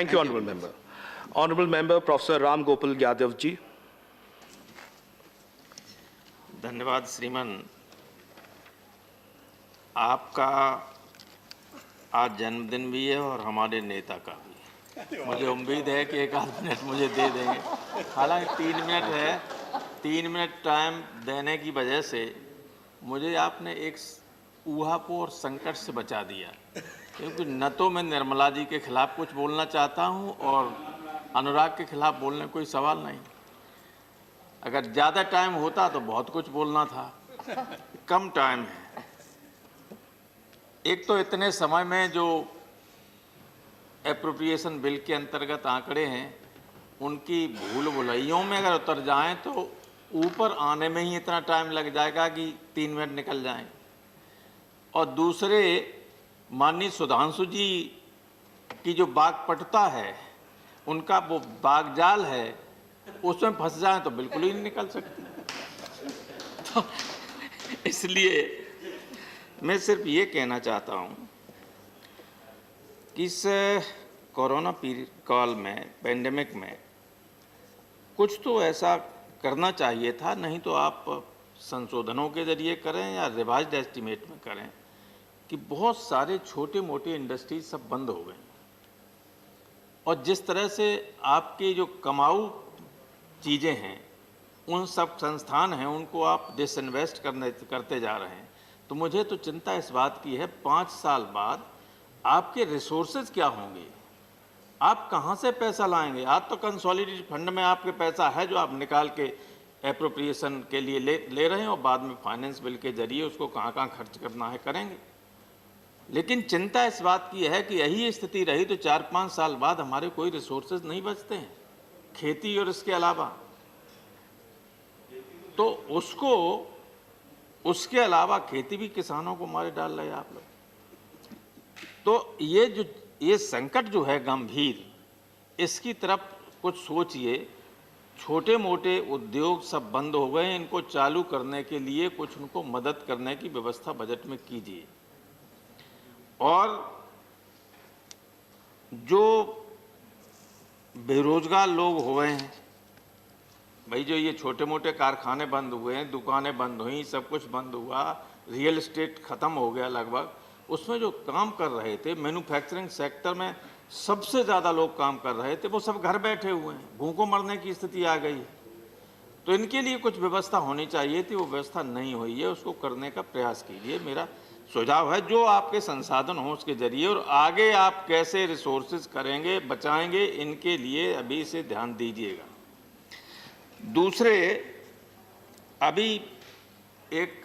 Thank you, Honourable Member. Honourable Member Professor Ram Gopal Yadav ji. धन्यवाद श्रीमान। आपका आज जन्मदिन भी है और हमारे नेता का भी। मुझे उम्मीद है कि एक आध मिनट मुझे दे देंगे। हालांकि 3 मिनट है, 3 मिनट टाइम देने की वजह से मुझे आपने एक ऊहापोह और संकट से बचा दिया, क्योंकि न तो मैं निर्मला जी के खिलाफ कुछ बोलना चाहता हूं और अनुराग के खिलाफ बोलने कोई सवाल नहीं। अगर ज़्यादा टाइम होता तो बहुत कुछ बोलना था, कम टाइम है। एक तो इतने समय में जो एप्रोप्रिएशन बिल के अंतर्गत आंकड़े हैं उनकी भूल भुलैयों में अगर उतर जाएं तो ऊपर आने में ही इतना टाइम लग जाएगा कि 3 मिनट निकल जाएं। और दूसरे, माननीय सुधांशु जी की जो बागपटुता है, उनका वो बागजाल है, उसमें फंस जाएं तो बिल्कुल ही नहीं निकल सकती। तो इसलिए मैं सिर्फ ये कहना चाहता हूँ कि इस कोरोना काल में, पेंडेमिक में कुछ तो ऐसा करना चाहिए था, नहीं तो आप संशोधनों के जरिए करें या रिवाइज्ड एस्टीमेट में करें कि बहुत सारे छोटे मोटे इंडस्ट्रीज सब बंद हो गए और जिस तरह से आपके जो कमाऊ चीज़ें हैं, उन सब संस्थान हैं, उनको आप डिसइन्वेस्ट करते जा रहे हैं। तो मुझे तो चिंता इस बात की है, 5 साल बाद आपके रिसोर्सेज क्या होंगे, आप कहाँ से पैसा लाएंगे। आज तो कंसोलिडेटेड फंड में आपके पैसा है जो आप निकाल के एप्रोप्रिएशन के लिए ले रहे हैं और बाद में फाइनेंस बिल के जरिए उसको कहाँ कहाँ खर्च करना है करेंगे। लेकिन चिंता इस बात की है कि यही स्थिति रही तो 4-5 साल बाद हमारे कोई रिसोर्सेज नहीं बचते हैं खेती और इसके अलावा। तो उसके अलावा खेती भी किसानों को मारे डाल रहे हैं आप लोग। तो ये संकट जो है गंभीर, इसकी तरफ कुछ सोचिए। छोटे मोटे उद्योग सब बंद हो गए, इनको चालू करने के लिए कुछ उनको मदद करने की व्यवस्था बजट में कीजिए। और जो बेरोजगार लोग हुए हैं भाई, जो ये छोटे मोटे कारखाने बंद हुए हैं, दुकानें बंद हुई, सब कुछ बंद हुआ, रियल एस्टेट ख़त्म हो गया लगभग, उसमें जो काम कर रहे थे मैन्युफैक्चरिंग सेक्टर में सबसे ज़्यादा लोग काम कर रहे थे, वो सब घर बैठे हुए हैं, भूखों मरने की स्थिति आ गई। तो इनके लिए कुछ व्यवस्था होनी चाहिए थी, वो व्यवस्था नहीं हुई है, उसको करने का प्रयास कीजिए। मेरा सुझाव है जो आपके संसाधन हो उसके जरिए, और आगे आप कैसे रिसोर्सेज करेंगे, बचाएंगे, इनके लिए अभी से ध्यान दीजिएगा। दूसरे, अभी एक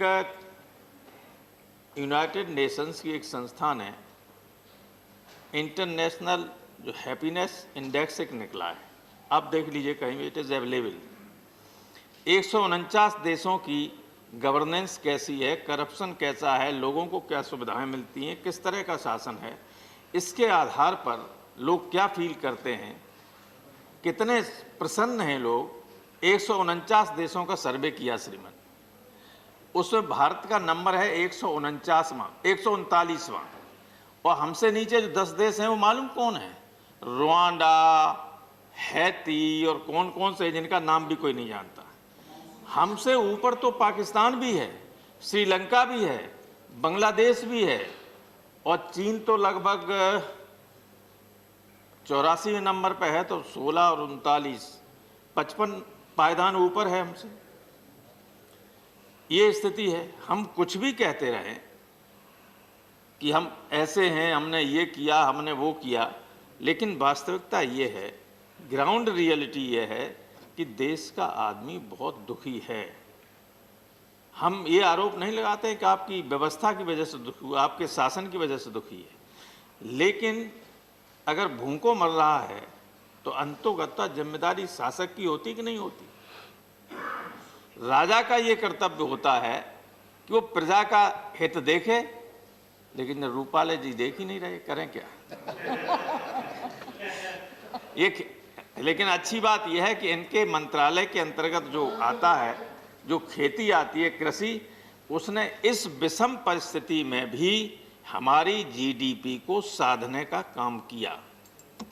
यूनाइटेड नेशंस की एक संस्थान है, इंटरनेशनल जो हैप्पीनेस इंडेक्स एक निकला है, आप देख लीजिए कहीं भी, इट इज़ अवेलेबल। 149 देशों की गवर्नेंस कैसी है, करप्शन कैसा है, लोगों को क्या सुविधाएं मिलती हैं, किस तरह का शासन है, इसके आधार पर लोग क्या फील करते हैं, कितने प्रसन्न हैं लोग। 149 देशों का सर्वे किया श्रीमान, उसमें भारत का नंबर है 139वां, और हमसे नीचे जो 10 देश हैं वो मालूम कौन है, रुआंडा, हैती और कौन कौन से जिनका नाम भी कोई नहीं जानता। हमसे ऊपर तो पाकिस्तान भी है, श्रीलंका भी है, बांग्लादेश भी है, और चीन तो लगभग 84वें नंबर पे है, तो 16 और 39, 55 पायदान ऊपर है हमसे। ये स्थिति है। हम कुछ भी कहते रहें कि हम ऐसे हैं, हमने ये किया, हमने वो किया, लेकिन वास्तविकता ये है, ग्राउंड रियलिटी ये है कि देश का आदमी बहुत दुखी है। हम ये आरोप नहीं लगाते कि आपकी व्यवस्था की वजह से दुखी हुआ, आपके शासन की वजह से दुखी है, लेकिन अगर भूखों मर रहा है तो अंतोगत्वा जिम्मेदारी शासक की होती कि नहीं होती। राजा का ये कर्तव्य होता है कि वो प्रजा का हित देखे, लेकिन रूपाले जी देख ही नहीं रहे, करें क्या। लेकिन अच्छी बात यह है कि इनके मंत्रालय के अंतर्गत जो आता है, जो खेती आती है, कृषि, उसने इस विषम परिस्थिति में भी हमारी जीडीपी को साधने का काम किया।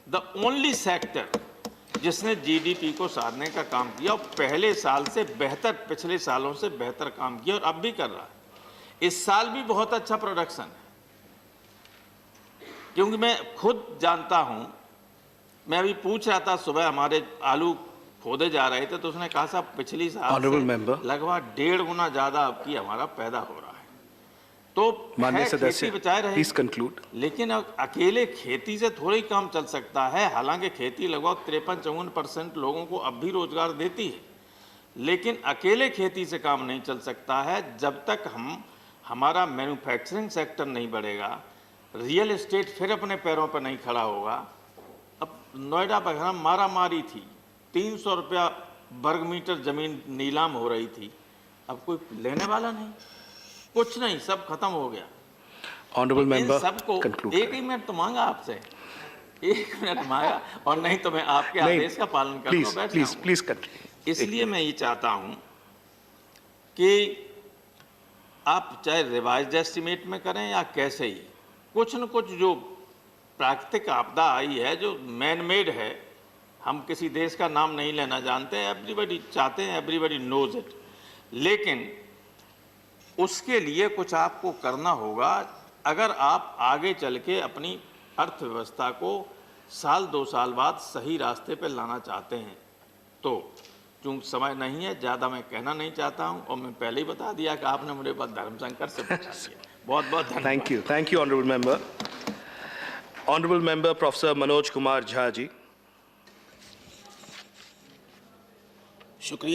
द ओनली सेक्टर जिसने जीडीपी को साधने का काम किया और पहले साल से बेहतर, पिछले सालों से बेहतर काम किया और अब भी कर रहा है। इस साल भी बहुत अच्छा प्रोडक्शन है, क्योंकि मैं खुद जानता हूं। मैं अभी पूछ रहा था सुबह, हमारे आलू खोदे जा रहे थे तो उसने कहा साहब पिछली साल से लगभग 1.5 गुना ज्यादा अब की हमारा पैदा हो रहा है। तो माननीय खेती सदस्य, बचाए रहे, प्लीज कंक्लूड। लेकिन अकेले खेती से थोड़ी काम चल सकता है। हालांकि खेती लगभग 53-54% लोगों को अब भी रोजगार देती है, लेकिन अकेले खेती से काम नहीं चल सकता है जब तक हमारा मैन्युफैक्चरिंग सेक्टर नहीं बढ़ेगा, रियल एस्टेट फिर अपने पैरों पर नहीं खड़ा होगा। अब नोएडा वगैरह मारा मारी थी, 300 रुपया वर्ग मीटर जमीन नीलाम हो रही थी, अब कोई लेने वाला नहीं, कुछ नहीं, सब खत्म हो गया। ऑनरेबल मेंबर, सबको एक ही मिनट तो मांगा आपसे, 1 मिनट मांगा, और नहीं तो मैं आपके आदेश का पालन करता हूं। Please continue. इसलिए मैं ये चाहता हूं कि आप चाहे रिवाइज्ड एस्टिमेट में करें या कैसे ही, कुछ न कुछ जो प्राकृतिक आपदा आई है, जो मैन मेड है, हम किसी देश का नाम नहीं लेना जानते, एवरीबडी चाहते हैं, एवरीबडी नोज इट, लेकिन उसके लिए कुछ आपको करना होगा। अगर आप आगे चल के अपनी अर्थव्यवस्था को साल 2 साल बाद सही रास्ते पर लाना चाहते हैं, तो चूंकि समय नहीं है, ज़्यादा मैं कहना नहीं चाहता हूं, और मैं पहले ही बता दिया कि आपने मुझे बात धर्म संकट से बचा दिया। बहुत बहुत धन्यवाद। Thank you honourable member. Honourable member professor Manoj Kumar Jha ji. शुक्रिया।